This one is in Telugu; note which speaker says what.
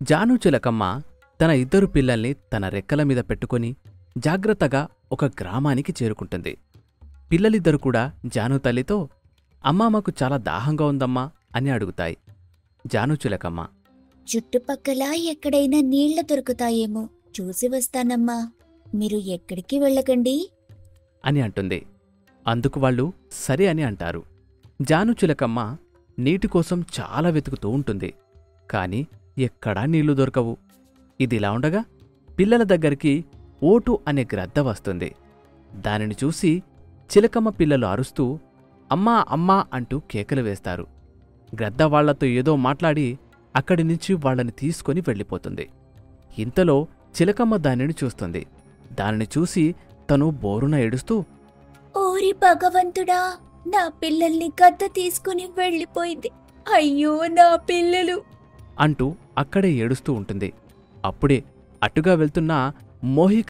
Speaker 1: జాను చిలకమ్మ తన ఇద్దరు పిల్లల్ని తన రెక్కల మీద పెట్టుకొని జాగ్రత్తగా ఒక గ్రామానికి చేరుకుంటుంది. పిల్లలిద్దరు కూడా జాను తల్లితో అమ్మా మాకు చాలా దాహంగా ఉందమ్మా అని అడుగుతాయి. జాను చిలకమ్మ
Speaker 2: చుట్టుపక్కల ఎక్కడైనా నీళ్లు దొరుకుతాయేమో చూసి వస్తానమ్మా, మీరు ఎక్కడికి వెళ్ళకండి
Speaker 1: అని అంటుంది. అందుకు వాళ్ళు సరే అని అంటారు. జాను చిలకమ్మ నీటికోసం చాలా వెతుకుతూ ఉంటుంది. కాని ఎక్కడా నీళ్లు దొరకవు. ఇదిలా ఉండగా పిల్లల దగ్గరికి ఓటు అనే గ్రద్ద వస్తుంది. దానిని చూసి చిలకమ్మ పిల్లలు అరుస్తూ అమ్మా అమ్మా అంటూ కేకలు వేస్తారు. గ్రద్ద వాళ్లతో ఏదో మాట్లాడి అక్కడి నుంచి వాళ్ళని తీసుకొని వెళ్ళిపోతుంది. ఇంతలో చిలకమ్మ దానిని చూస్తుంది. దానిని చూసి తను బోరున ఏడుస్తూ
Speaker 2: ఓరి భగవంతుడా, నా పిల్లల్ని గద్ద తీసుకుని వెళ్ళిపోయింది, అయ్యో నా పిల్లలు
Speaker 1: అంటూ అక్కడే ఏడుస్తూ ఉంటుంది. అప్పుడే అటుగా వెళ్తున్న మోహిక